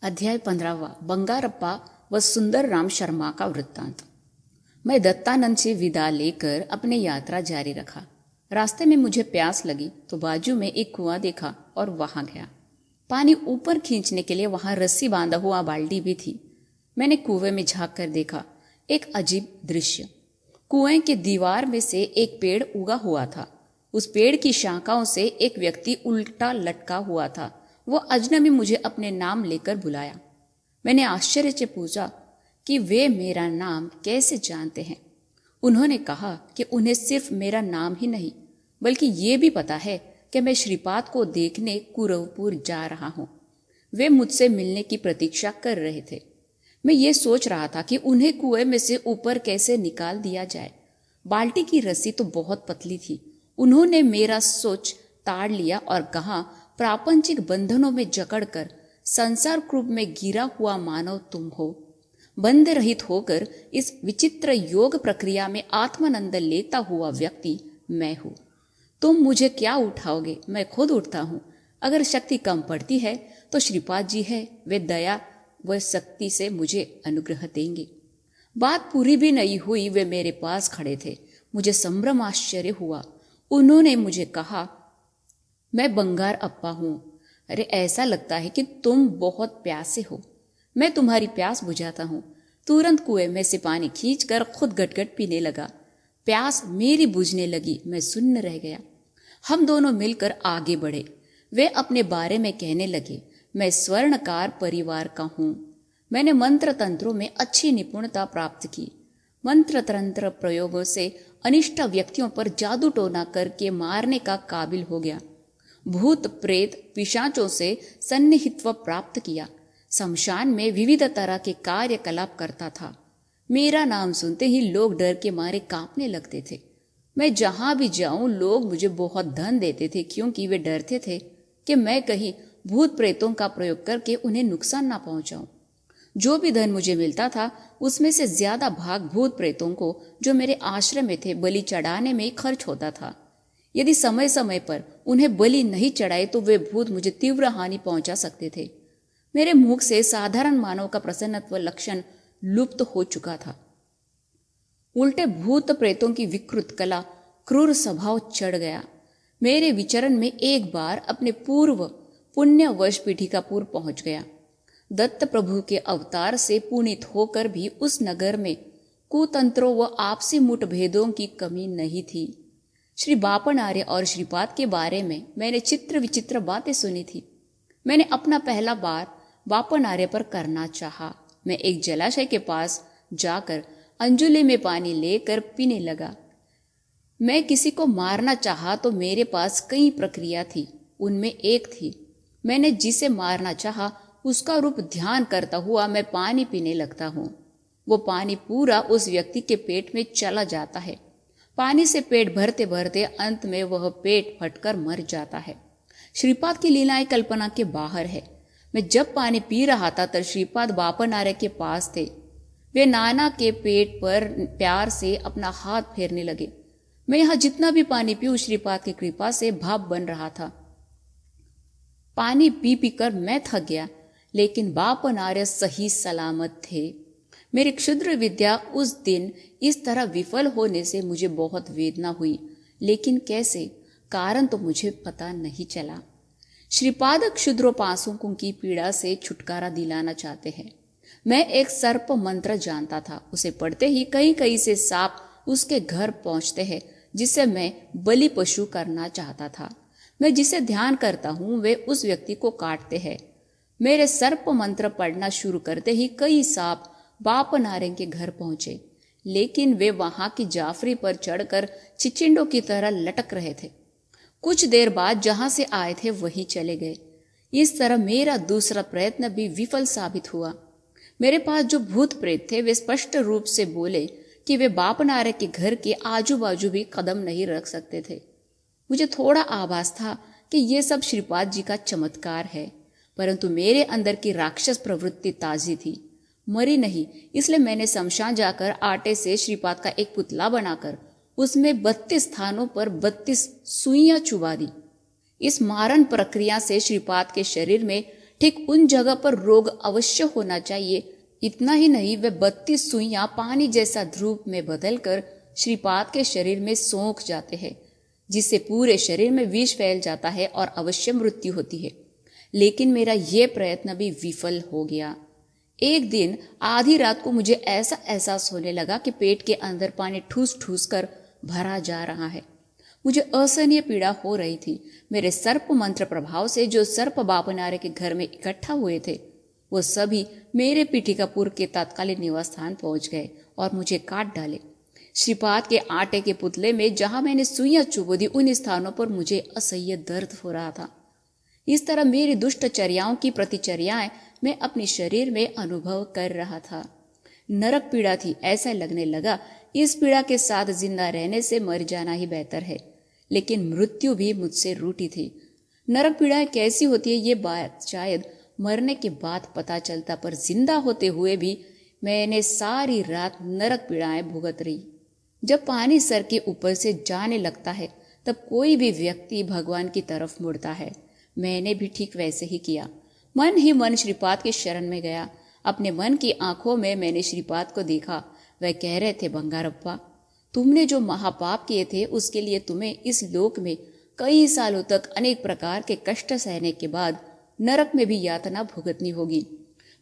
अध्याय 15वां बंगारप्पा व सुंदर राम शर्मा का वृत्तांत। मैं दत्तानंद से विदा लेकर अपनी यात्रा जारी रखा। रास्ते में मुझे प्यास लगी तो बाजू में एक कुआं देखा और वहां गया। पानी ऊपर खींचने के लिए वहां रस्सी बांधा हुआ बाल्टी भी थी। मैंने कुएं में झांक कर देखा। एक अजीब दृश्य। कुएं के दीवार में से एक पेड़ उगा हुआ था। उस पेड़ की शाखाओं से एक व्यक्ति उल्टा लटका हुआ था। वो अजनबी मुझे अपने नाम लेकर बुलाया। मैंने आश्चर्य से पूछा कि वे मेरा नाम कैसे जानते हैं। उन्होंने कहा कि उन्हें सिर्फ मेरा नाम ही नहीं बल्कि ये भी पता है कि मैं श्रीपाद को देखने कुरवपुर जा रहा हूँ। वे मुझसे मिलने की प्रतीक्षा कर रहे थे। मैं ये सोच रहा था कि उन्हें कुएं में से ऊपर कैसे निकाल दिया जाए। बाल्टी की रस्सी तो बहुत पतली थी। उन्होंने मेरा सोच ताड़ लिया और कहा, प्रापंचिक बंधनों में जकड़कर संसार क्रूप में गिरा हुआ मानव तुम हो। बंध रहित होकर इस विचित्र योग प्रक्रिया में आत्मानंद लेता हुआ व्यक्ति मैं हूँ। तुम मुझे क्या उठाओगे? मैं खुद उठता हूँ। अगर शक्ति कम पड़ती है तो श्रीपाद जी है, वे दया व शक्ति से मुझे अनुग्रह देंगे। बात पूरी भी नहीं हुई, वे मेरे पास खड़े थे। मुझे संभ्रम आश्चर्य हुआ। उन्होंने मुझे कहा, मैं बंगार अप्पा हूँ। अरे ऐसा लगता है कि तुम बहुत प्यासे हो। मैं तुम्हारी प्यास बुझाता हूँ। तुरंत कुएं में से पानी खींचकर खुद गटगट पीने लगा। प्यास मेरी बुझने लगी। मैं सुन्न रह गया। हम दोनों मिलकर आगे बढ़े। वे अपने बारे में कहने लगे, मैं स्वर्णकार परिवार का हूँ। मैंने मंत्र तंत्रों में अच्छी निपुणता प्राप्त की। मंत्र तंत्र प्रयोगों से अनिष्ट व्यक्तियों पर जादू टोना करके मारने का काबिल हो गया। भूत प्रेत पिशाचों से सन्निहित्व प्राप्त किया। शमशान में विविध तरह के कार्यकलाप करता था। मेरा नाम सुनते ही लोग डर के मारे कांपने लगते थे। मैं जहां भी जाऊं लोग मुझे बहुत धन देते थे, क्योंकि वे डरते थे कि मैं कहीं भूत प्रेतों का प्रयोग करके उन्हें नुकसान ना पहुंचाऊं। जो भी धन मुझे मिलता था उसमें से ज्यादा भाग भूत प्रेतों को जो मेरे आश्रम में थे बलि चढ़ाने में खर्च होता था। यदि समय समय पर उन्हें बलि नहीं चढ़ाए तो वे भूत मुझे तीव्र हानि पहुंचा सकते थे। मेरे मुख से साधारण मानव का प्रसन्नत्व लक्षण लुप्त हो चुका था। उल्टे भूत प्रेतों की विकृत कला, क्रूर स्वभाव चढ़ गया। मेरे विचरण में एक बार अपने पूर्व पुण्य वर्ष पीठिकापुर पहुंच गया। दत्त प्रभु के अवतार से पुनीत होकर भी उस नगर में कुतंत्रों व आपसी मुठभेदों की कमी नहीं थी। श्री बापन आर्य और श्रीपाद के बारे में मैंने चित्र विचित्र बातें सुनी थी। मैंने अपना पहला बार बापन आर्य पर करना चाहा। मैं एक जलाशय के पास जाकर अंजुली में पानी लेकर पीने लगा। मैं किसी को मारना चाहा तो मेरे पास कई प्रक्रिया थी। उनमें एक थी, मैंने जिसे मारना चाहा उसका रूप ध्यान करता हुआ मैं पानी पीने लगता हूँ। वो पानी पूरा उस व्यक्ति के पेट में चला जाता है। पानी से पेट भरते भरते अंत में वह पेट फटकर मर जाता है। श्रीपाद की लीलाएं कल्पना के बाहर है। मैं जब पानी पी रहा था तब श्रीपाद बापन आर्य के पास थे। वे नाना के पेट पर प्यार से अपना हाथ फेरने लगे। मैं यहाँ जितना भी पानी पीऊं श्रीपाद की कृपा से भाप बन रहा था। पानी पी पीकर मैं थक गया, लेकिन बापन आर्य सही सलामत थे। मेरी क्षुद्र विद्या उस दिन इस तरह विफल होने से मुझे बहुत वेदना हुई, लेकिन कैसे, कारण तो मुझे पता नहीं चला। श्रीपाद क्षुद्रोपासकों की पीड़ा से छुटकारा दिलाना चाहते हैं। मैं एक सर्प मंत्र जानता था। उसे पढ़ते ही कहीं कहीं से सांप उसके घर पहुंचते हैं, जिसे मैं बलि पशु करना चाहता था। मैं जिसे ध्यान करता हूं वे उस व्यक्ति को काटते हैं। मेरे सर्प मंत्र पढ़ना शुरू करते ही कई सांप बापन आर्य के घर पहुंचे, लेकिन वे वहां की जाफरी पर चढ़कर चिचिंडों की तरह लटक रहे थे। कुछ देर बाद जहां से आए थे वहीं चले गए। इस तरह मेरा दूसरा प्रयत्न भी विफल साबित हुआ। मेरे पास जो भूत प्रेत थे वे स्पष्ट रूप से बोले कि वे बापन आर्य के घर के आजू बाजू भी कदम नहीं रख सकते थे। मुझे थोड़ा आभास था कि ये सब श्रीपाद जी का चमत्कार है, परंतु मेरे अंदर की राक्षस प्रवृत्ति ताजी थी, मरी नहीं। इसलिए मैंने शमशान जाकर आटे से श्रीपाद का एक पुतला बनाकर उसमें 32 स्थानों पर 32 सुइयां चुबा दी। इस मारण प्रक्रिया से श्रीपाद के शरीर में ठीक उन जगह पर रोग अवश्य होना चाहिए। इतना ही नहीं, वे 32 सुइयां पानी जैसा ध्रुव में बदलकर श्रीपाद के शरीर में सोख जाते हैं, जिससे पूरे शरीर में विष फैल जाता है और अवश्य मृत्यु होती है। लेकिन मेरा यह प्रयत्न भी विफल हो गया। एक दिन आधी रात को मुझे ऐसा एहसास होने लगा कि पेट के अंदर पानी ठूस ठूस कर भरा जा रहा है। मुझे असहनीय पीड़ा हो रही थी। मेरे सर्प मंत्र प्रभाव से जो सर्प बापनारे के घर में इकट्ठा हुए थे, वो सभी मेरे पीठिकापुर के तत्कालीन निवास स्थान पहुंच गए और मुझे काट डाले। श्रीपाद के आटे के पुतले में जहां मैंने सुइयां चुभो दी, उन स्थानों पर मुझे असह्य दर्द हो रहा था। इस तरह मेरी दुष्टचर्याओं की प्रतिचर्याएं मैं अपने शरीर में अनुभव कर रहा था। नरक पीड़ा थी। ऐसा लगने लगा इस पीड़ा के साथ जिंदा रहने से मर जाना ही बेहतर है। लेकिन मृत्यु भी मुझसे रूठी थी। नरक पीड़ाएं कैसी होती है ये बात शायद मरने के बाद पता चलता, पर जिंदा होते हुए भी मैंने सारी रात नरक पीड़ाएं भुगत रही। जब पानी सर के ऊपर से जाने लगता है तब कोई भी व्यक्ति भगवान की तरफ मुड़ता है। मैंने भी ठीक वैसे ही किया। मन ही मन श्रीपाद के शरण में गया। अपने मन की आंखों में मैंने श्रीपाद को देखा। वह कह रहे थे, बंगारप्पा, तुमने जो महापाप किए थे उसके लिए तुम्हें इस लोक में कई सालों तक अनेक प्रकार के कष्ट सहने के बाद नरक में भी यातना भुगतनी होगी।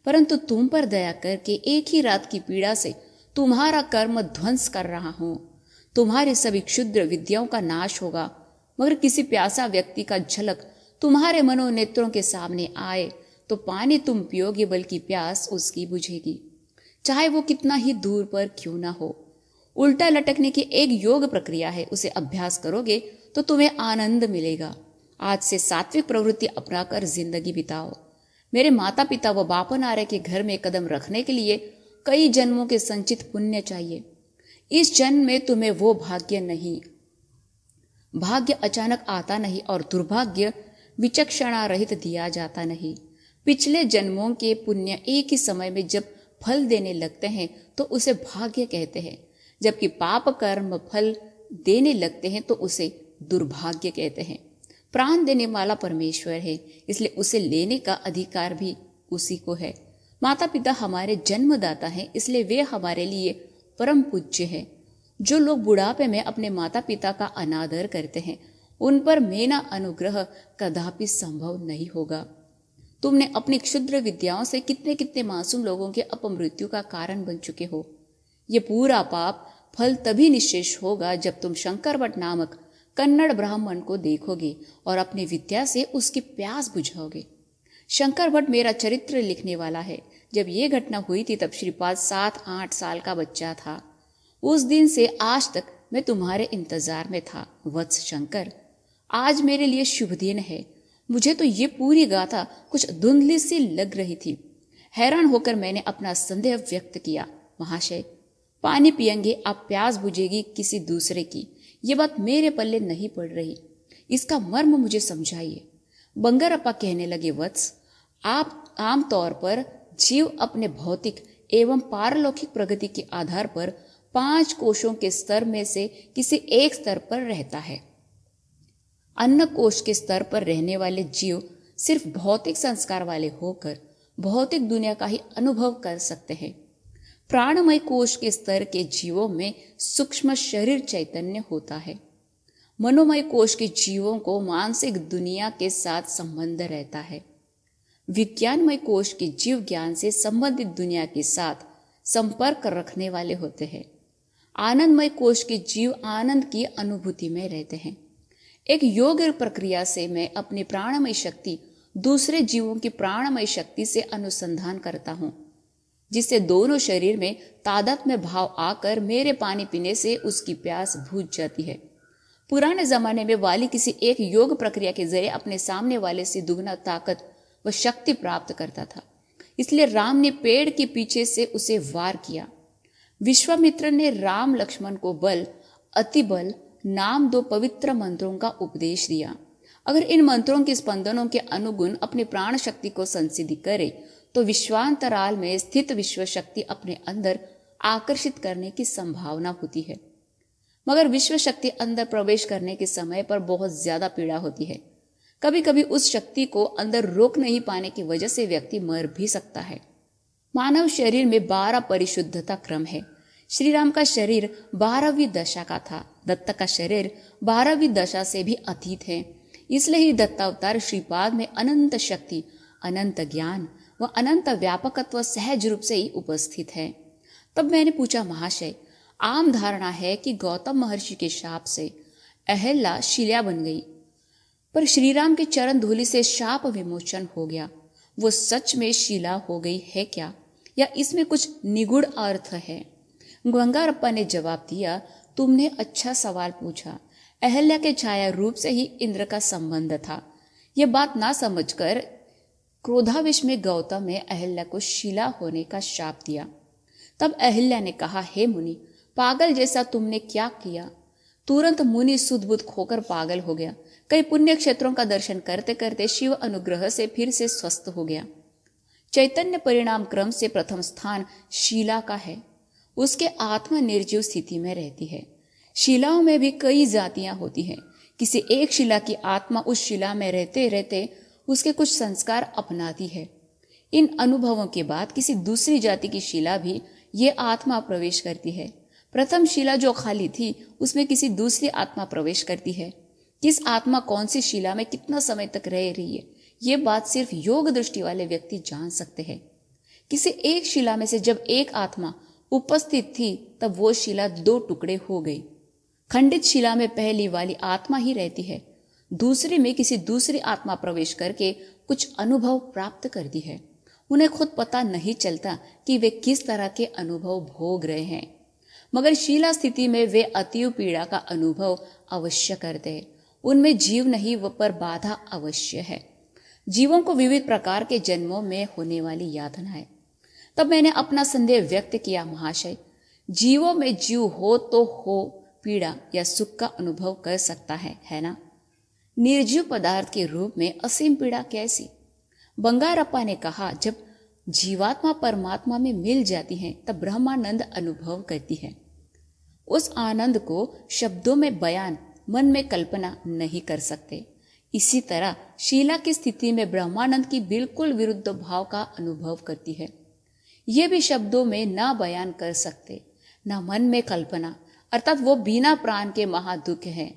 परंतु तुम पर दया करके एक ही रात की पीड़ा से तुम्हारा कर्म ध्वंस कर रहा हूं। तुम्हारे सभी क्षुद्र विद्याओं का नाश होगा। मगर किसी प्यासा व्यक्ति का झलक तुम्हारे मनोनेत्रों के सामने आए तो पानी तुम पियोगे, बल्कि प्यास उसकी बुझेगी, चाहे वो कितना ही दूर पर क्यों ना हो। उल्टा लटकने की एक योग प्रक्रिया है, उसे अभ्यास करोगे तो तुम्हें आनंद मिलेगा। आज से सात्विक प्रवृत्ति अपनाकर जिंदगी बिताओ। मेरे माता पिता व बापनारे के घर में कदम रखने के लिए कई जन्मों के संचित पुण्य चाहिए। इस जन्म में तुम्हें वो भाग्य नहीं। भाग्य अचानक आता नहीं और दुर्भाग्य विचक्षणा रहित दिया जाता नहीं। पिछले जन्मों के पुण्य एक ही समय में जब फल देने लगते हैं तो उसे भाग्य कहते हैं, जबकि पाप कर्म फल देने लगते हैं तो उसे दुर्भाग्य कहते हैं। प्राण देने वाला परमेश्वर है, इसलिए उसे लेने का अधिकार भी उसी को है। माता पिता हमारे जन्मदाता हैं, इसलिए वे हमारे लिए परम पूज्य हैं। जो लोग बुढ़ापे में अपने माता पिता का अनादर करते हैं, उन पर मेरा अनुग्रह कदापि संभव नहीं होगा। तुमने अपनी क्षुद्र विद्याओं से कितने कितने मासूम लोगों के अपमृत्यु का कारण बन चुके हो। ये पूरा पाप फल तभी निश्चेष होगा जब तुम शंकर भट्ट नामक कन्नड़ ब्राह्मण को देखोगे और अपनी विद्या से उसकी प्यास बुझाओगे। शंकर भट्ट मेरा चरित्र लिखने वाला है। जब ये घटना हुई थी तब श्रीपाद 7-8 साल का बच्चा था। उस दिन से आज तक मैं तुम्हारे इंतजार में था वत्स शंकर। आज मेरे लिए शुभ दिन है। मुझे तो ये पूरी गाथा कुछ धुंधली सी लग रही थी। हैरान होकर मैंने अपना संदेह व्यक्त किया, महाशय, पानी पियेंगे आप, प्यास बुझेगी किसी दूसरे की, ये बात मेरे पल्ले नहीं पड़ रही। इसका मर्म मुझे समझाइए। बंगारप्पा कहने लगे, वत्स, आप आमतौर पर जीव अपने भौतिक एवं पारलौकिक प्रगति के आधार पर 5 कोशों के स्तर में से किसी एक स्तर पर रहता है। अन्न कोश के स्तर पर रहने वाले जीव सिर्फ भौतिक संस्कार वाले होकर भौतिक दुनिया का ही अनुभव कर सकते हैं। प्राणमय कोश के स्तर के जीवों में सूक्ष्म शरीर चैतन्य होता है। मनोमय कोश के जीवों को मानसिक दुनिया के साथ संबंध रहता है। विज्ञानमय कोश के जीव ज्ञान से संबंधित दुनिया के साथ संपर्क रखने वाले होते हैं। आनंदमय कोश के जीव आनंद की अनुभूति में रहते हैं। एक योग प्रक्रिया से मैं अपनी प्राणमय शक्ति दूसरे जीवों की प्राणमय शक्ति से अनुसंधान करता हूँ, जिससे दोनों शरीर में तादात्म्य भाव आकर मेरे पानी पीने से उसकी प्यास बुझ जाती है। पुराने जमाने में वाली किसी एक योग प्रक्रिया के जरिए अपने सामने वाले से दुगना ताकत व शक्ति प्राप्त करता था, इसलिए राम ने पेड़ के पीछे से उसे वार किया। विश्वामित्र ने राम लक्ष्मण को बल, अतिबल नाम 2 पवित्र मंत्रों का उपदेश दिया। अगर इन मंत्रों के स्पंदनों के अनुगुण अपनी प्राण शक्ति को संसिद्धि करे तो विश्वांतराल में स्थित विश्व शक्ति अपने अंदर आकर्षित करने की संभावना होती है। मगर विश्व शक्ति अंदर प्रवेश करने के समय पर बहुत ज्यादा पीड़ा होती है। कभी कभी उस शक्ति को अंदर रोक नहीं पाने की वजह से व्यक्ति मर भी सकता है। मानव शरीर में 12 परिशुद्धता क्रम है। श्री राम का शरीर 12वीं दशा का था। दत्त का शरीर 12वीं दशा से भी अतीत है। इसलिए ही दत्तावतार श्रीपाद में अनंत शक्ति, अनंत ज्ञान व अनंत व्यापकत्व सहज रूप से ही उपस्थित है। तब मैंने पूछा, महाशय, आम धारणा है कि गौतम महर्षि के शाप से अहल्या शिला बन गई, पर श्रीराम के चरण धूलि से शाप विमोचन हो गया। वो सच में शिला हो गई है क्या, या इसमें कुछ निगूढ़ अर्थ है? गंगारप्पा ने जवाब दिया, तुमने अच्छा सवाल पूछा। अहल्या के छाया रूप से ही इंद्र का संबंध था। यह बात ना समझकर क्रोधावेश में गौतम ने अहल्या को शिला होने का शाप दिया। तब अहल्या ने कहा, हे मुनि, पागल जैसा तुमने क्या किया? तुरंत मुनि सुध-बुध खोकर पागल हो गया। कई पुण्य क्षेत्रों का दर्शन करते करते शिव अनुग्रह से फिर से स्वस्थ हो गया। चैतन्य परिणाम क्रम से प्रथम स्थान शिला का है। उसके आत्मा निर्जीव स्थिति में रहती है। शिलाओं में भी कई जातियां होती हैं। किसी एक शिला की आत्मा उस शिला में रहते रहते उसके कुछ संस्कार अपनाती है। इन अनुभवों के बाद किसी दूसरी जाति की शिला भी ये आत्मा प्रवेश करती है। प्रथम शिला जो खाली थी उसमें किसी दूसरी आत्मा प्रवेश करती है। किस आत्मा कौन सी शिला में कितना समय तक रह रही है, ये बात सिर्फ योग दृष्टि वाले व्यक्ति जान सकते हैं। किसी एक शिला में से जब एक आत्मा उपस्थित थी तब वो शिला 2 टुकड़े हो गई। खंडित शिला में पहली वाली आत्मा ही रहती है, दूसरी में किसी दूसरी आत्मा प्रवेश करके कुछ अनुभव प्राप्त करती है। उन्हें खुद पता नहीं चलता कि वे किस तरह के अनुभव भोग रहे हैं, मगर शिला स्थिति में वे अतीव पीड़ा का अनुभव अवश्य करते हैं। उनमें जीव नहीं पर बाधा अवश्य है। जीवों को विविध प्रकार के जन्मों में होने वाली यातना है। तब मैंने अपना संदेह व्यक्त किया, महाशय, जीवों में जीव हो तो हो पीड़ा या सुख का अनुभव कर सकता है ना? निर्जीव पदार्थ के रूप में असीम पीड़ा कैसी? बंगारप्पा ने कहा, जब जीवात्मा परमात्मा में मिल जाती है तब ब्रह्मानंद अनुभव करती है। उस आनंद को शब्दों में बयान, मन में कल्पना नहीं कर सकते। इसी तरह शीला की स्थिति में ब्रह्मानंद की बिल्कुल विरुद्ध भाव का अनुभव करती है। ये भी शब्दों में ना बयान कर सकते, ना मन में कल्पना, अर्थात वो बिना प्राण के महादुख है।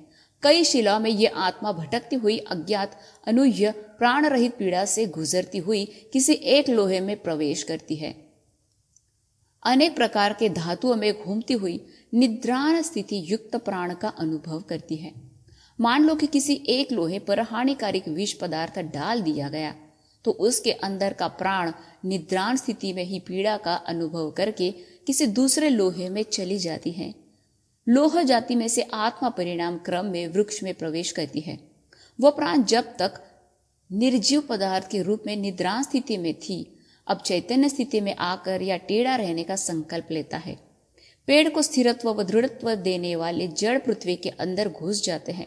कई शिलाओं में ये आत्मा भटकती हुई अज्ञात अनुह्य प्राण रहित पीड़ा से गुजरती हुई किसी एक लोहे में प्रवेश करती है। अनेक प्रकार के धातुओं में घूमती हुई निद्राण स्थिति युक्त प्राण का अनुभव करती है। मान लो कि किसी एक लोहे पर हानिकारक विष पदार्थ डाल दिया गया तो उसके अंदर का प्राण निद्राण स्थिति में ही पीड़ा का अनुभव करके किसी दूसरे लोहे में चली जाती है। लोह जाति में से आत्मा परिणाम क्रम में वृक्ष में प्रवेश करती है। वह प्राण जब तक निर्जीव पदार्थ के रूप में निद्राण स्थिति में थी, अब चैतन्य स्थिति में आकर या टेढ़ा रहने का संकल्प लेता है। पेड़ को स्थिरत्व व दृढ़त्व देने वाले जड़ पृथ्वी के अंदर घुस जाते हैं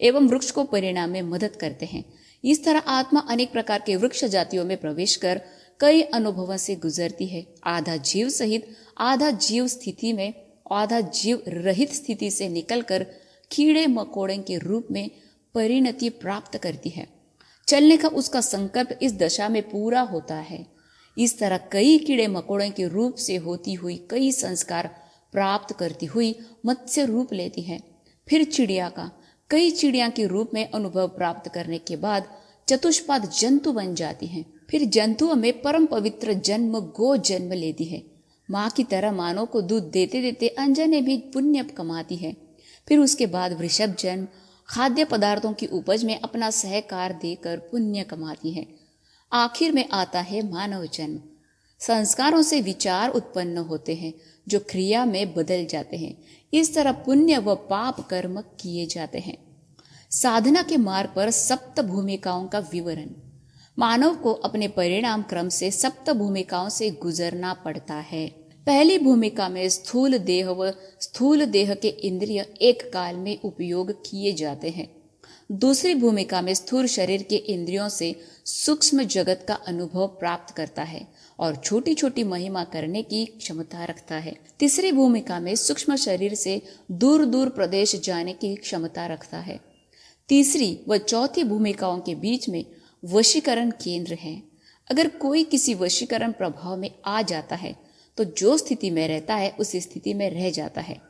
एवं वृक्ष को परिणाम में मदद करते हैं। इस तरह आत्मा अनेक प्रकार के वृक्ष जातियों में प्रवेश कर कई अनुभवों से गुजरती है। आधा जीव सहित आधा जीव स्थिति में, आधा जीव रहित स्थिति से निकलकर कीड़े मकोड़े के रूप में परिणति प्राप्त करती है। चलने का उसका संकल्प इस दशा में पूरा होता है। इस तरह कई कीड़े मकोड़े के रूप से होती हुई कई संस्कार प्राप्त करती हुई मत्स्य रूप लेती है। फिर चिड़िया का कई चिड़िया के रूप में अनुभव प्राप्त करने के बाद चतुष्पाद जंतु बन जाती हैं। फिर जंतुओं में परम पवित्र जन्म गो जन्म लेती है। माँ की तरह मानव को दूध देते देते अंजने भी पुण्य कमाती है। फिर उसके बाद वृषभ जन्म खाद्य पदार्थों की उपज में अपना सहकार देकर पुण्य कमाती है। आखिर में आता है मानव जन्म। संस्कारों से विचार उत्पन्न होते हैं जो क्रिया में बदल जाते हैं। इस तरह पुण्य व पाप कर्म किए जाते हैं। साधना के मार्ग पर सप्त भूमिकाओं का विवरण। मानव को अपने परिणाम क्रम से सप्त भूमिकाओं से गुजरना पड़ता है। पहली भूमिका में स्थूल देह व स्थूल देह के इंद्रिय एक काल में उपयोग किए जाते हैं। दूसरी भूमिका में स्थूल शरीर के इंद्रियों से सूक्ष्म जगत का अनुभव प्राप्त करता है और छोटी छोटी महिमा करने की क्षमता रखता है। तीसरी भूमिका में सूक्ष्म शरीर से दूर दूर प्रदेश जाने की क्षमता रखता है। तीसरी व चौथी भूमिकाओं के बीच में वशीकरण केंद्र है। अगर कोई किसी वशीकरण प्रभाव में आ जाता है तो जो स्थिति में रहता है उसी स्थिति में रह जाता है।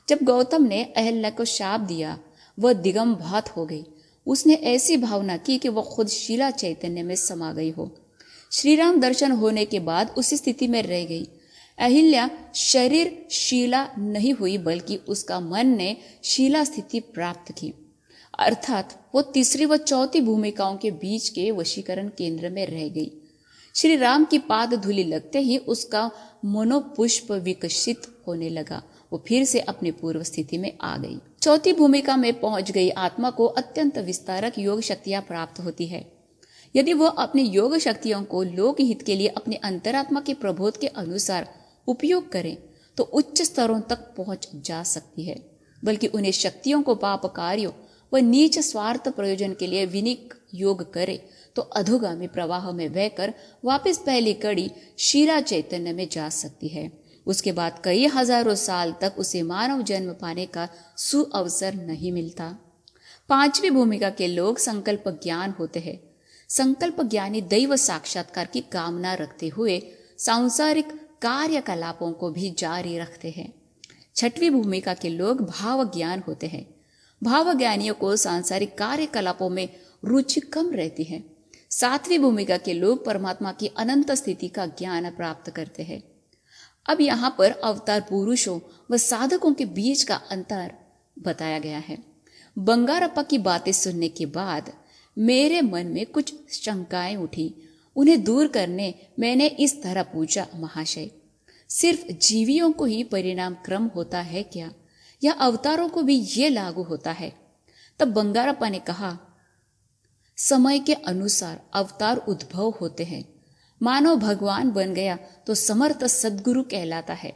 जब गौतम ने अहल्या को शाप दिया वह दिगंभात हो गई। उसने ऐसी भावना की कि वह खुद शीला चैतन्य में समा गई हो। श्री राम दर्शन होने के बाद उसी स्थिति में रह गई। अहिल्या शरीर शीला नहीं हुई बल्कि उसका मन ने शीला स्थिति प्राप्त की, अर्थात वो तीसरी व चौथी भूमिकाओं के बीच के वशीकरण केंद्र में रह गई। श्री राम की पाद धूलि लगते ही उसका मनोपुष्प विकसित होने लगा। वो फिर से अपनी पूर्व स्थिति में आ गई। चौथी भूमिका में पहुंच गई आत्मा को अत्यंत विस्तारक योग शक्तियां प्राप्त होती है। यदि वह अपनी योग शक्तियों को लोक हित के लिए अपने अंतरात्मा के प्रबोध के अनुसार उपयोग करे तो उच्च स्तरों तक पहुंच जा सकती है, बल्कि उन्हें शक्तियों को पाप कार्यों व नीच स्वार्थ प्रयोजन के लिए विनियोग करे तो अधोगामी प्रवाह में बहकर वापस पहली कड़ी शीला चैतन्य में जा सकती है। उसके बाद कई हजारों साल तक उसे मानव जन्म पाने का सुअवसर नहीं मिलता। पांचवी भूमिका के लोग संकल्प ज्ञान होते हैं। संकल्प ज्ञानी दैव साक्षात्कार की कामना रखते हुए सांसारिक कार्यकलापों को भी जारी रखते हैं। छठवीं भूमिका के लोग भाव ज्ञान होते हैं। भाव ज्ञानियों को सांसारिक कार्यकलापों में रुचि कम रहती है। सातवीं भूमिका के लोग परमात्मा की अनंत स्थिति का ज्ञान प्राप्त करते हैं। अब यहाँ पर अवतार पुरुषों व साधकों के बीच का अंतर बताया गया है। बंगारप्पा की बातें सुनने के बाद मेरे मन में कुछ शंकाएं उठी। उन्हें दूर करने मैंने इस तरह पूछा, महाशय, सिर्फ जीवियों को ही परिणाम क्रम होता है क्या, या अवतारों को भी ये लागू होता है? तब बंगारप्पा ने कहा, समय के अनुसार अवतार उद्भव होते हैं। मानव भगवान बन गया तो समर्थ सद्गुरु कहलाता है।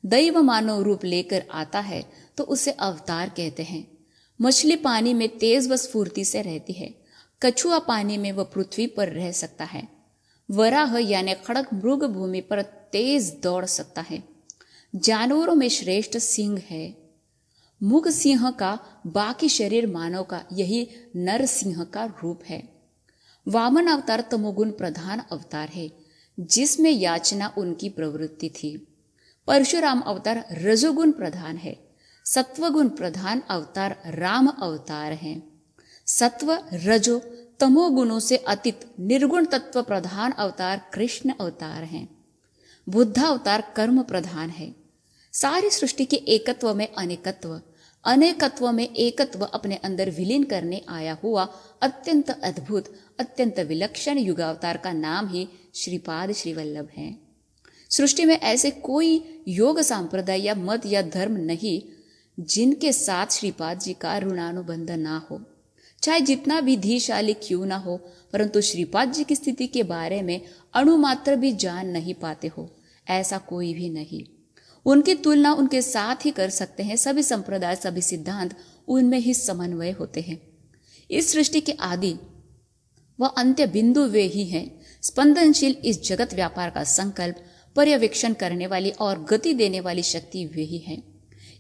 दैव मानव रूप लेकर आता है तो उसे अवतार कहते हैं। मछली पानी में तेज व स्फूर्ति से रहती है। कछुआ पानी में व पृथ्वी पर रह सकता है। वराह यानी खड़ग मृग भूमि पर तेज दौड़ सकता है। जानवरों में श्रेष्ठ सिंह है। मुग सिंह का बाकी शरीर मानव का, यही नर सिंह का रूप है। वामन अवतार तमोगुण प्रधान अवतार है, जिसमें याचना उनकी प्रवृत्ति थी। परशुराम अवतार रजोगुण प्रधान है। सत्वगुण प्रधान अवतार राम अवतार है। सत्व रजो तमो गुणों से अतीत निर्गुण तत्व प्रधान अवतार कृष्ण अवतार हैं। बुद्ध अवतार कर्म प्रधान है। सारी सृष्टि के एकत्व में अनेकत्व, अनेकत्व में एकत्व अपने अंदर विलीन करने आया हुआ अत्यंत अद्भुत, अत्यंत विलक्षण युगावतार का नाम ही श्रीपाद श्रीवल्लभ है। सृष्टि में ऐसे कोई योग संप्रदाय या मत या धर्म नहीं जिनके साथ श्रीपाद जी का ऋणानुबंध ना हो, चाहे जितना भी धीशाली क्यों ना हो, परंतु श्रीपाद जी की स्थिति के बारे में अणुमात्र भी जान नहीं पाते हो, ऐसा कोई भी नहीं। उनकी तुलना उनके साथ ही कर सकते हैं। सभी संप्रदाय, सभी सिद्धांत उनमें ही समन्वय होते हैं। इस सृष्टि के आदि व अंत्य बिंदु वे ही हैं। स्पंदनशील इस जगत व्यापार का संकल्प, पर्यवेक्षण करने वाली और गति देने वाली शक्ति वे ही हैं।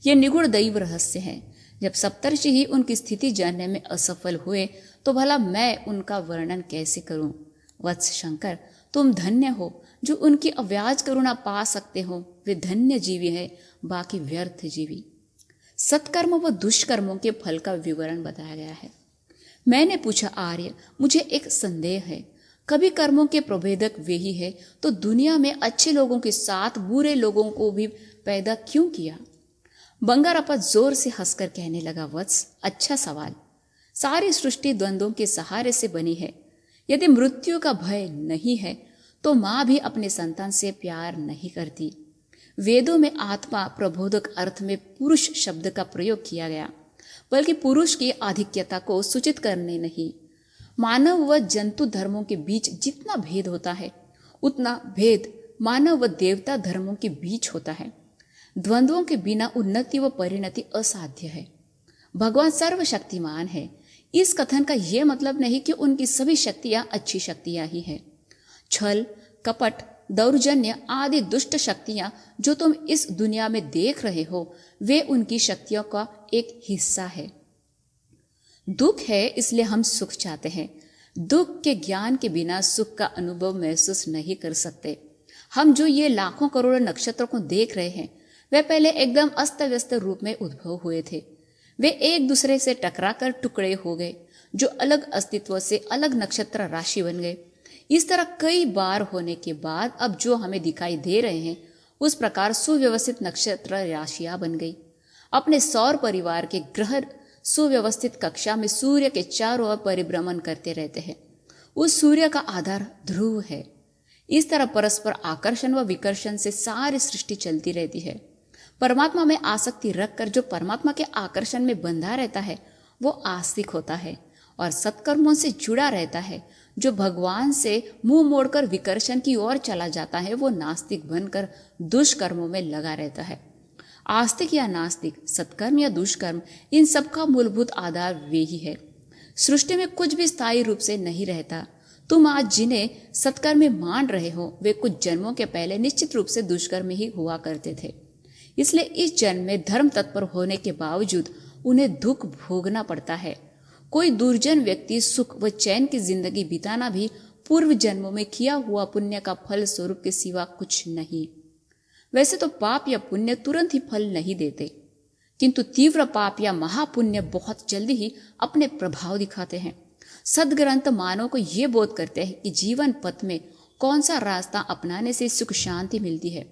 यह निगूढ़ दैव रहस्य है। जब सप्तर्षि ही उनकी स्थिति जानने में असफल हुए तो भला मैं उनका वर्णन कैसे करूं? वत्स शंकर, तुम धन्य हो जो उनकी अव्याज करुणा पा सकते हो। वे धन्य जीवी है, बाकी व्यर्थ जीवी। सत्कर्म व दुष्कर्मों के फल का विवरण बताया गया है। मैंने पूछा, आर्य, मुझे एक संदेह है। कभी कर्मों के प्रभेदक वे ही है तो दुनिया में अच्छे लोगों के साथ बुरे लोगों को भी पैदा क्यों किया? बंगारप्पा जोर से हंसकर कहने लगा, वत्स, अच्छा सवाल। सारी सृष्टि द्वंद्वों के सहारे से बनी है। यदि मृत्यु का भय नहीं है तो माँ भी अपने संतान से प्यार नहीं करती। वेदों में आत्मा प्रबोधक अर्थ में पुरुष शब्द का प्रयोग किया गया, बल्कि पुरुष की आधिक्यता को सूचित करने नहीं। मानव व जंतु धर्मों के बीच जितना भेद होता है उतना भेद मानव व देवता धर्मों के बीच होता है। द्वंद्वों के बिना उन्नति व परिणति असाध्य है। भगवान सर्वशक्तिमान है। इस कथन का यह मतलब नहीं कि उनकी सभी शक्तियां अच्छी शक्तियां ही हैं। छल, कपट, दौर्जन्य आदि दुष्ट शक्तियां जो तुम इस दुनिया में देख रहे हो वे उनकी शक्तियों का एक हिस्सा है। दुख है इसलिए हम सुख चाहते हैं। दुख के ज्ञान के बिना सुख का अनुभव महसूस नहीं कर सकते। हम जो ये लाखों करोड़ों नक्षत्रों को देख रहे हैं, वे पहले एकदम अस्त व्यस्त रूप में उद्भव हुए थे। वे एक दूसरे से टकराकर टुकड़े हो गए, जो अलग अस्तित्व से अलग नक्षत्र राशि बन गए। इस तरह कई बार होने के बाद अब जो हमें दिखाई दे रहे हैं, उस प्रकार सुव्यवस्थित नक्षत्र राशियां बन गई। अपने सौर परिवार के ग्रह सुव्यवस्थित कक्षा में सूर्य के चारों ओर परिभ्रमण करते रहते हैं। उस सूर्य का आधार ध्रुव है। इस तरह परस्पर आकर्षण व विकर्षण से सारी सृष्टि चलती रहती है। परमात्मा में आसक्ति रखकर जो परमात्मा के आकर्षण में बंधा रहता है, वो आस्तिक होता है, और सत्कर्मों से जुड़ा रहता है। जो भगवान से मुंह मोड़कर विकर्षण की ओर चला जाता है, वो नास्तिक बनकर दुष्कर्मों में लगा रहता है। आस्तिक या नास्तिक, सत्कर्म या दुष्कर्म, इन सबका मूलभूत आधार वे ही है। सृष्टि में कुछ भी स्थायी रूप से नहीं रहता। तुम आज जिन्हें सत्कर्म में मान रहे हो, वे कुछ जन्मों के पहले निश्चित रूप से दुष्कर्म ही हुआ करते थे। इसलिए इस जन्म में धर्म तत्पर होने के बावजूद उन्हें दुख भोगना पड़ता है। कोई दुर्जन व्यक्ति सुख व चैन की जिंदगी बिताना भी पूर्व जन्मों में किया हुआ पुण्य का फल स्वरूप के सिवा कुछ नहीं। वैसे तो पाप या पुण्य तुरंत ही फल नहीं देते, किंतु तीव्र पाप या महापुण्य बहुत जल्दी ही अपने प्रभाव दिखाते हैं। सदग्रंथ मानव को ये बोध करते हैं कि जीवन पथ में कौन सा रास्ता अपनाने से सुख शांति मिलती है।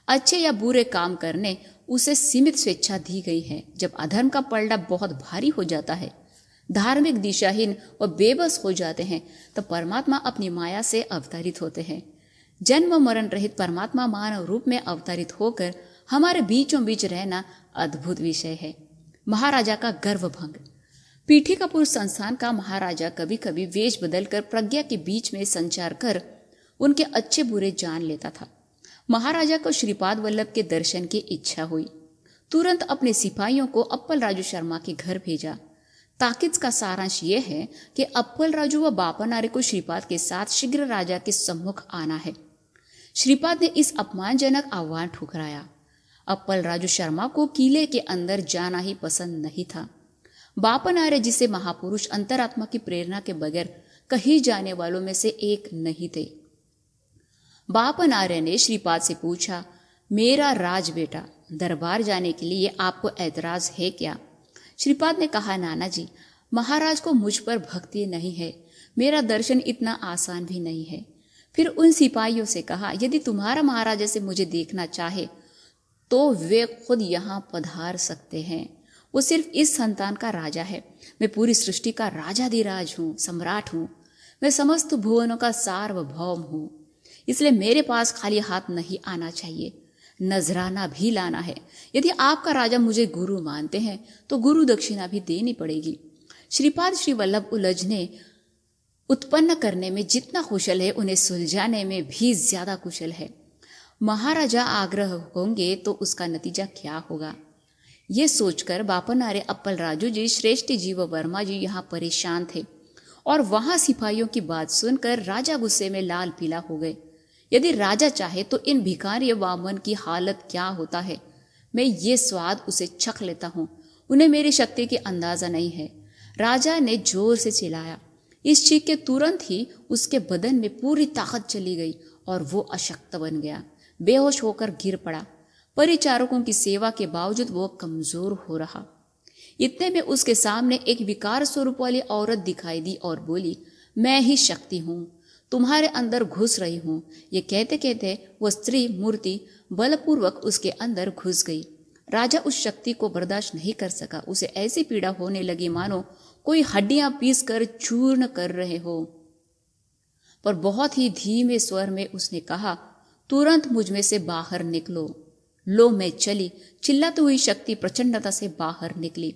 अच्छे या बुरे काम करने उसे सीमित स्वेच्छा दी गई है। जब अधर्म का पलड़ा बहुत भारी हो जाता है, धार्मिक दिशाहीन व बेबस हो जाते हैं, तो परमात्मा अपनी माया से अवतरित होते हैं। जन्म मरण रहित परमात्मा मानव रूप में अवतरित होकर हमारे बीचों बीच रहना अद्भुत विषय है। महाराजा का गर्वभंग। पीठिकापुर संस्थान का महाराजा कभी कभी वेश बदलकर प्रज्ञा के बीच में संचार कर उनके अच्छे बुरे जान लेता था। महाराजा को श्रीपाद वल्लभ के दर्शन की इच्छा हुई। तुरंत अपने सिपाहियों को अप्पल राजू शर्मा के घर भेजा। ताकीद का सारांश यह है कि अप्पल राजू व बापनारे को श्रीपाद के साथ शीघ्र राजा के सम्मुख आना है। श्रीपाद ने इस अपमानजनक आह्वान ठुकराया। अप्पल राजू शर्मा को किले के अंदर जाना ही पसंद नहीं था। बापनारे, जिसे महापुरुष अंतरात्मा की प्रेरणा के बगैर कहीं जाने वालों में से एक नहीं थे। बापनारे ने श्रीपाद से पूछा, मेरा राज बेटा, दरबार जाने के लिए आपको ऐतराज है क्या? श्रीपाद ने कहा, नाना जी, महाराज को मुझ पर भक्ति नहीं है, मेरा दर्शन इतना आसान भी नहीं है। फिर उन सिपाहियों से कहा, यदि तुम्हारा महाराजा से मुझे देखना चाहे तो वे खुद यहाँ पधार सकते हैं। वो सिर्फ इस संतान का राजा है। मैं पूरी सृष्टि का राजाधिराज हूँ, सम्राट हूँ। मैं समस्त भुवनों का सार्वभौम हूँ। इसलिए मेरे पास खाली हाथ नहीं आना चाहिए, नजराना भी लाना है। यदि आपका राजा मुझे गुरु मानते हैं तो गुरु दक्षिणा भी देनी पड़ेगी। श्रीपाद श्री वल्लभ उलझने उत्पन्न करने में जितना कुशल है, उन्हें सुलझाने में भी ज्यादा कुशल है। महाराजा आग्रह होंगे तो उसका नतीजा क्या होगा? ये सोचकर बापनारे, अप्पल राजू जी, श्रेष्ठ जी व वर्मा जी यहाँ परेशान थे, और वहां सिपाहियों की बात सुनकर राजा गुस्से में लाल पीला हो गए। यदि राजा चाहे तो इन भिखारी वामन की हालत क्या होता है, मैं ये स्वाद उसे चख लेता हूँ। उन्हें मेरी शक्ति की अंदाजा नहीं है। राजा ने जोर से चिल्लाया। इस चीख के तुरंत ही उसके बदन में पूरी ताकत चली गई और वो अशक्त बन गया, बेहोश होकर गिर पड़ा। परिचारकों की सेवा के बावजूद वो कमजोर हो रहा। इतने में उसके सामने एक विकार स्वरूप वाली औरत दिखाई दी और बोली, मैं ही शक्ति हूँ, तुम्हारे अंदर घुस रही हूँ। ये कहते कहते वो स्त्री मूर्ति बलपूर्वक उसके अंदर घुस गई। राजा उस शक्ति को बर्दाश्त नहीं कर सका। उसे ऐसी पीड़ा होने लगी मानो कोई हड्डियां पीस कर चूर्ण कर रहे हो। पर बहुत ही धीमे स्वर में उसने कहा, तुरंत मुझ में से बाहर निकलो। लो मैं चली। चिल्लाती हुई शक्ति प्रचंडता से बाहर निकली।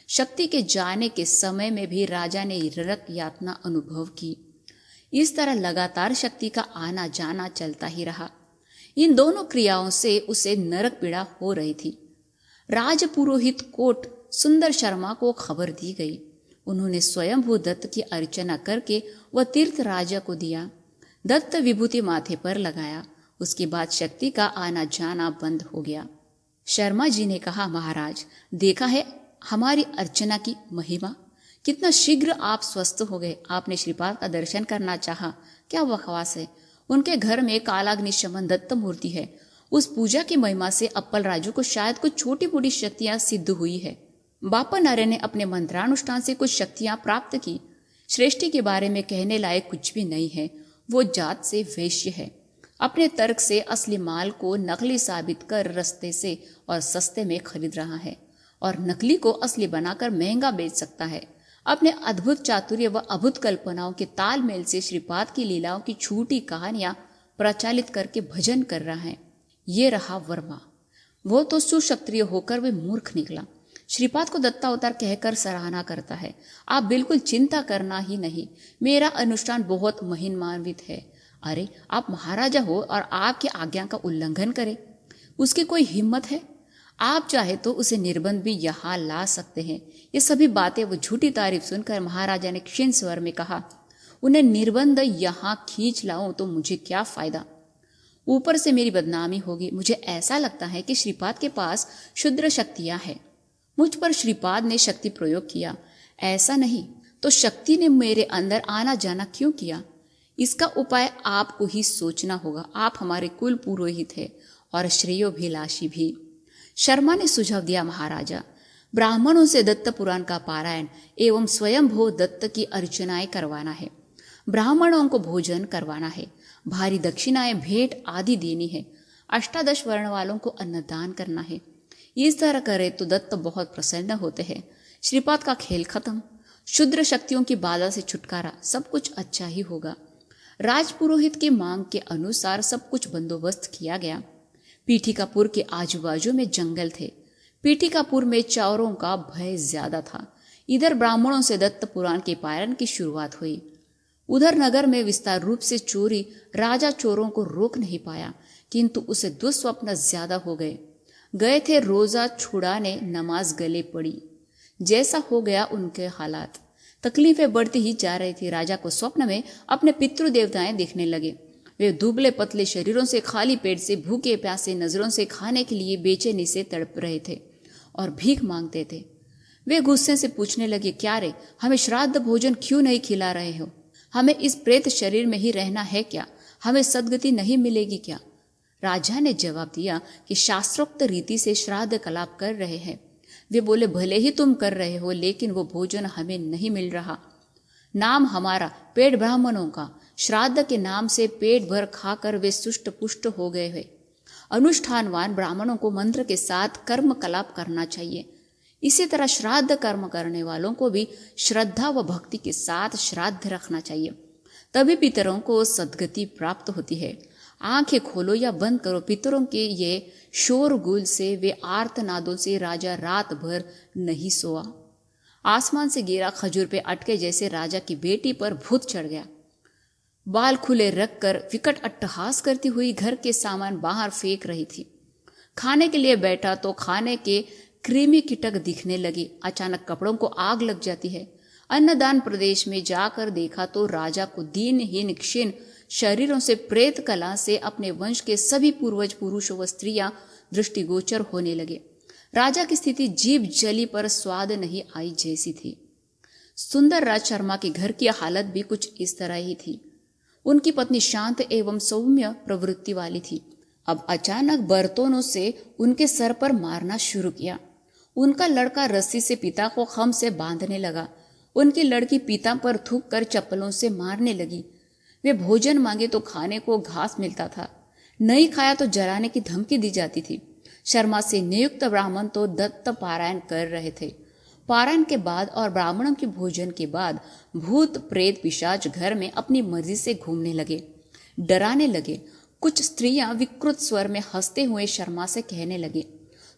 शक्ति के जाने के समय में भी राजा ने नरक यातना अनुभव की। इस तरह लगातार शक्ति का आना जाना चलता ही रहा। इन दोनों क्रियाओं से उसे नरक पीड़ा हो रही थी। राजपुरोहित कोट सुंदर शर्मा को खबर दी गई। उन्होंने स्वयंभू दत्त की अर्चना करके वह तीर्थ राजा को दिया। दत्त विभूति माथे पर लगाया। उसके बाद शक्ति का आना जाना बंद हो गया। शर्मा जी ने कहा, महाराज, देखा है हमारी अर्चना की महिमा, कितना शीघ्र आप स्वस्थ हो गए। आपने श्रीपाद का दर्शन करना चाहा, क्या बकवास है। उनके घर में कालाग्निशमन दत्त मूर्ति है। उस पूजा की महिमा से अप्पल राजू को शायद कुछ छोटी मोटी शक्तियां सिद्ध हुई है। बापा नरे ने अपने मंत्रानुष्ठान से कुछ शक्तियां प्राप्त की। श्रेष्ठी के बारे में कहने लायक कुछ भी नहीं है। वो जात से वैश्य है। अपने तर्क से असली माल को नकली साबित कर रस्ते से और सस्ते में खरीद रहा है और नकली को असली बनाकर महंगा बेच सकता है। अपने अद्भुत चातुर्य व अद्भुत कल्पनाओं के तालमेल से श्रीपाद की लीलाओं की छूटी कहानियां प्रचालित करके भजन कर रहा है। ये रहा वर्मा। वो तो सुक्षत्रिय होकर वे मूर्ख निकला। श्रीपाद को दत्तावतार कहकर सराहना करता है। आप बिल्कुल चिंता करना ही नहीं, मेरा अनुष्ठान बहुत महिमान्वित है। अरे आप महाराजा हो और आपकी आज्ञा का उल्लंघन करे, उसकी कोई हिम्मत है? आप चाहे तो उसे निर्बंध भी यहाँ ला सकते हैं। ये सभी बातें वो झूठी तारीफ सुनकर महाराजा ने क्षीण स्वर में कहा, उन्हें निर्बंध यहाँ खींच लाऊं तो मुझे क्या फायदा? ऊपर से मेरी बदनामी होगी। मुझे ऐसा लगता है कि श्रीपाद के पास क्षुद्र शक्तियां हैं। मुझ पर श्रीपाद ने शक्ति प्रयोग किया। ऐसा नहीं तो शक्ति ने मेरे अंदर आना जाना क्यों किया? इसका उपाय आपको ही सोचना होगा। आप हमारे कुल पुरोहित है और श्रेयोभिलाषी भी। शर्मा ने सुझाव दिया, महाराजा, ब्राह्मणों से दत्त पुराण का पारायण एवं स्वयंभू दत्त की अर्चनाएं करवाना है। ब्राह्मणों को भोजन करवाना है, भारी दक्षिणाएं भेंट आदि देनी है, अष्टादश वर्ण वालों को अन्नदान करना है। इस तरह करे तो दत्त बहुत प्रसन्न होते हैं। श्रीपाद का खेल खत्म। क्षुद्र शक्तियों की बाधा से छुटकारा। सब कुछ अच्छा ही होगा। राजपुरोहित की मांग के अनुसार सब कुछ बंदोबस्त किया गया। पीठिकापुर के आजू बाजू में जंगल थे। पीठिकापुर में चोरों का भय ज्यादा था। इधर ब्राह्मणों से दत्त पुराण के पारायण की शुरुआत हुई। उधर नगर में विस्तार रूप से चोरी। राजा चोरों को रोक नहीं पाया, किंतु उसे दुस्वप्न ज्यादा हो गए थे रोजा छुड़ाने, नमाज गले पड़ी। जैसा हो गया उनके हालात। तकलीफें बढ़ती ही जा रही थी। राजा को स्वप्न में अपने पितृ देवताएं दिखने लगे। वे दुबले पतले शरीरों से, खाली पेट से, भूखे प्यासे नजरों से खाने के लिए बेचैनी से तड़प रहे थे और भीख मांगते थे। वे गुस्से से पूछने लगे, क्या रे, हमें श्राद्ध भोजन क्यों नहीं खिला रहे हो? हमें इस प्रेत शरीर में ही रहना है क्या? हमें सदगति नहीं मिलेगी क्या? राजा ने जवाब दिया कि शास्त्रोक्त रीति से श्राद्ध कलाप कर रहे हैं। वे बोले, भले ही तुम कर रहे हो, लेकिन वो भोजन हमें नहीं मिल रहा। नाम हमारा, पेट ब्राह्मणों का। श्राद्ध के नाम से पेट भर खाकर वे सुष्ट पुष्ट हो गए हैं। अनुष्ठानवान ब्राह्मणों को मंत्र के साथ कर्म कलाप करना चाहिए। इसी तरह श्राद्ध कर्म करने वालों को भी श्रद्धा व भक्ति के साथ श्राद्ध रखना चाहिए। तभी पितरों को सद्गति प्राप्त होती है। आंखें खोलो या बंद करो, पितरों के ये शोरगुल से, वे आर्तनादों से राजा रात भर नहीं सोआ। आसमान से गिरा खजूर पे अटके जैसे राजा की बेटी पर भूत चढ़ गया। बाल खुले रखकर विकट अट्टहास करती हुई घर के सामान बाहर फेंक रही थी। खाने के लिए बैठा तो खाने के कृमि कीटक दिखने लगे। अचानक कपड़ों को आग लग जाती है। अन्नदान प्रदेश में जाकर देखा तो राजा को दीनहीन क्षीण शरीरों से, प्रेत कला से अपने वंश के सभी पूर्वज पुरुष व स्त्रियां दृष्टिगोचर होने लगे। राजा की स्थिति जीभ जली पर स्वाद नहीं आई जैसी थी। सुंदर राज शर्मा के घर की हालत भी कुछ इस तरह ही थी। उनकी पत्नी शांत एवं सौम्य प्रवृत्ति वाली थी। अब अचानक बर्तनों से उनके सर पर मारना शुरू किया। उनका लड़का रस्सी से पिता को खम से बांधने लगा। उनकी लड़की पिता पर थूक कर चप्पलों से मारने लगी। वे भोजन मांगे तो खाने को घास मिलता था, नहीं खाया तो जलाने की धमकी दी जाती थी। शर्मा से नियुक्त ब्राह्मण तो दत्त पारायण कर रहे थे। पारायण के बाद और ब्राह्मणों के भोजन के बाद भूत प्रेत पिशाच घर में अपनी मर्जी से घूमने लगे, डराने लगे। कुछ स्त्रियां विकृत स्वर में हंसते हुए शर्मा से कहने लगे,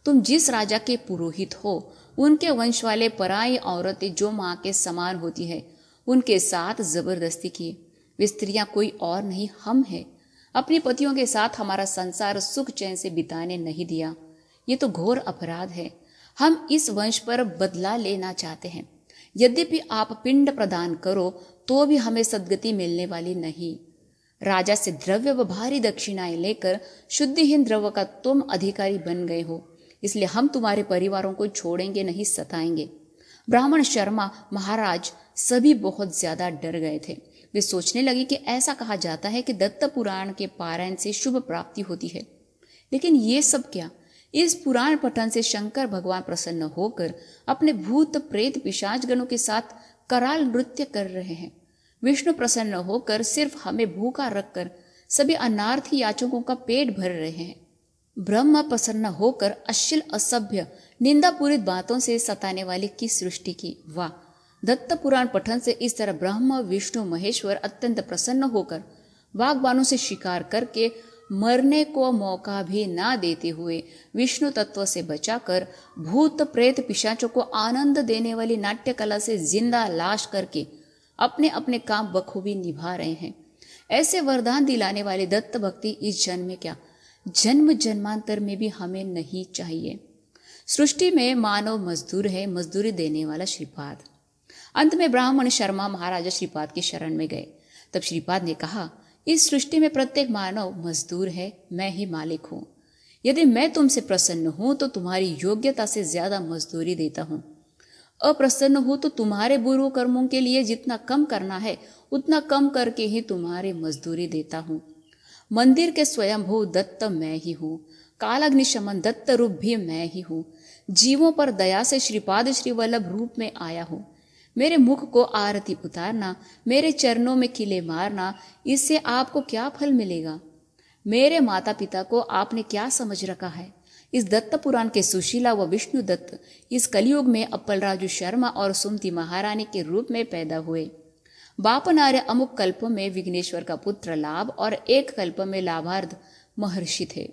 तुम जिस राजा के पुरोहित हो, उनके वंश वाले पराई औरतें जो माँ के समान होती है, उनके साथ जबरदस्ती की। वे स्त्रियां कोई और नहीं, हम हैं। अपने पतियों के साथ हमारा संसार सुख चैन से बिताने नहीं दिया। ये तो घोर अपराध है। हम इस वंश पर बदला लेना चाहते हैं। यद्यपि आप पिंड प्रदान करो तो भी हमें सद्गति मिलने वाली नहीं। राजा से द्रव्य व भारी दक्षिणाएं लेकर शुद्धिहीन द्रव्य का तुम अधिकारी बन गए हो, इसलिए हम तुम्हारे परिवारों को छोड़ेंगे नहीं, सताएंगे। ब्राह्मण शर्मा महाराज सभी बहुत ज्यादा डर गए थे। वे सोचने लगे कि ऐसा कहा जाता है कि दत्त पुराण के पारायण से शुभ प्राप्ति होती है, लेकिन ये सब क्या? इस पुराण पठन से शंकर भगवान प्रसन्न होकर अपने भूत प्रेत पिशाच गणों के साथ कराल नृत्य कर रहे हैं। विष्णु प्रसन्न होकर सिर्फ हमें भूखा रखकर सभी अनार्थी याचकों का पेट भर रहे हैं। ब्रह्म प्रसन्न होकर अश्लील असभ्य निंदापूरित बातों से सताने वाली की सृष्टि की। वाह! दत्त पुराण पठन से इस तरह ब्रह्म विष्णु महेश्वर अत्यंत प्रसन्न होकर वाग्बाणों से शिकार करके मरने को मौका भी ना देते हुए विष्णु तत्व से बचाकर भूत प्रेत पिशाचों को आनंद देने वाली नाट्य कला से जिंदा लाश करके अपने अपने काम बखूबी निभा रहे हैं। ऐसे वरदान दिलाने वाली दत्त भक्ति इस जन्म में क्या, जन्म जन्मांतर में भी हमें नहीं चाहिए। सृष्टि में मानव मजदूर है, मजदूरी देने वाला श्रीपाद। अंत में ब्राह्मण शर्मा महाराजा श्रीपाद की शरण में गए। तब श्रीपाद ने कहा, इस सृष्टि में प्रत्येक मानव मजदूर है, मैं ही मालिक हूं। यदि मैं तुमसे प्रसन्न हूं तो तुम्हारी योग्यता से ज्यादा मजदूरी देता हूं। अप्रसन्न हो तो तुम्हारे बुरे कर्मों के लिए जितना कम करना है उतना कम करके ही तुम्हारी मजदूरी देता हूं। मंदिर के स्वयंभू दत्त मैं ही हूं, कालाग्निशमन दत्त रूप भी मैं ही हूं। जीवों पर दया से श्रीपाद श्रीवल्लभ रूप में आया हूं। मेरे मुख को आरती उतारना, मेरे चरणों में किले मारना, इससे आपको क्या फल मिलेगा? मेरे माता पिता को आपने क्या समझ रखा है? इस दत्त पुराण के सुशीला व विष्णु दत्त इस कलयुग में अप्पलराजू शर्मा और सुमति महारानी के रूप में पैदा हुए। बापनार्य अमुक कल्प में विघ्नेश्वर का पुत्र लाभ और एक कल्प में लाभार्थ महर्षि थे।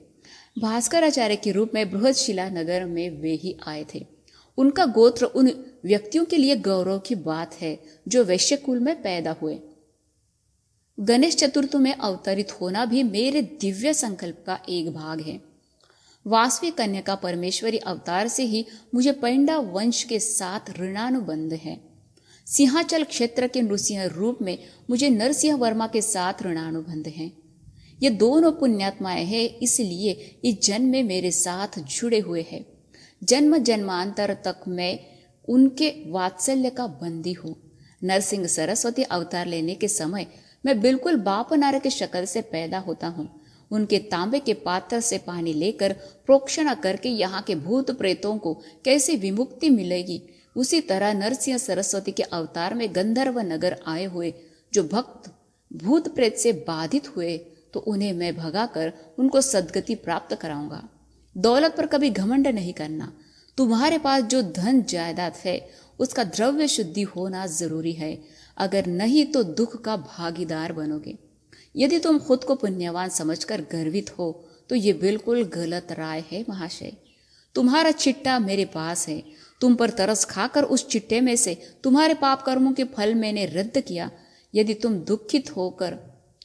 भास्कराचार्य के रूप में बृहदशिला नगर में वे ही आए थे। उनका गोत्र उन व्यक्तियों के लिए गौरव की बात है जो वैश्य कुल में पैदा हुए। गणेश चतुर्थी में अवतरित होना भी मेरे दिव्य संकल्प का एक भाग है। वासवी कन्या का परमेश्वरी अवतार से ही मुझे पैंडा वंश के साथ ऋणानुबंध है। सिंहाचल क्षेत्र के नृसिंह रूप में मुझे नरसिंह वर्मा के साथ ऋणानुबंध है। ये दोनों पुण्यात्माएं हैं, इसलिए इस जन्म में मेरे साथ जुड़े हुए हैं। जन्म जन्मांतर तक मैं उनके वात्सल्य का बंदी हूँ। नरसिंह सरस्वती अवतार लेने के समय मैं बिल्कुल बापनार्य के शक्ल से पैदा होता हूँ। उनके तांबे के पात्र से पानी लेकर प्रोक्षण करके यहाँ के भूत प्रेतों को कैसे विमुक्ति मिलेगी, उसी तरह नरसिंह सरस्वती के अवतार में गंधर्व नगर आए हुए जो भक्त भूत प्रेत से बाधित हुए तो उन्हें मैं भगाकर उनको सद्गति प्राप्त कराऊंगा। दौलत पर कभी घमंड नहीं करना। तुम्हारे पास जो धन जायदाद है उसका द्रव्य शुद्धि होना जरूरी है, अगर नहीं तो दुख का भागीदार बनोगे। यदि तुम खुद को पुण्यवान समझकर गर्वित हो तो ये बिल्कुल गलत राय है महाशय। तुम्हारा चिट्टा मेरे पास है। तुम पर तरस खाकर उस चिट्टे में से तुम्हारे पाप कर्मों के फल मैंने रद्द किया। यदि तुम दुखित होकर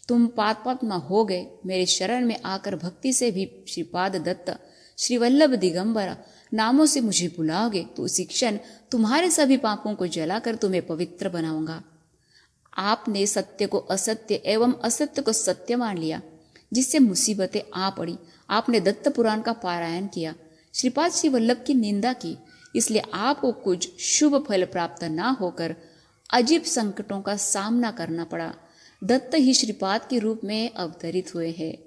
तुम पापात्मा हो गए, मेरे शरण में आकर भक्ति से भी श्रीपाद दत्त श्रीवल्लभ दिगंबर नामों से मुझे बुलाओगे तो उसी क्षण तुम्हारे सभी पापों को जलाकर तुम्हें पवित्र बनाऊंगा। आपने सत्य को असत्य एवं असत्य को सत्य मान लिया, जिससे मुसीबतें आ पड़ी। आपने दत्त पुराण का पारायण किया, श्रीपाद श्रीवल्लभ की निंदा की, इसलिए आपको कुछ शुभ फल प्राप्त ना होकर अजीब संकटों का सामना करना पड़ा। दत्त ही श्रीपाद के रूप में अवतरित हुए हैं,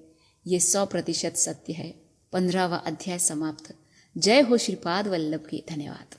ये 100% सत्य है। 15वां अध्याय समाप्त। जय हो श्रीपाद वल्लभ की। धन्यवाद।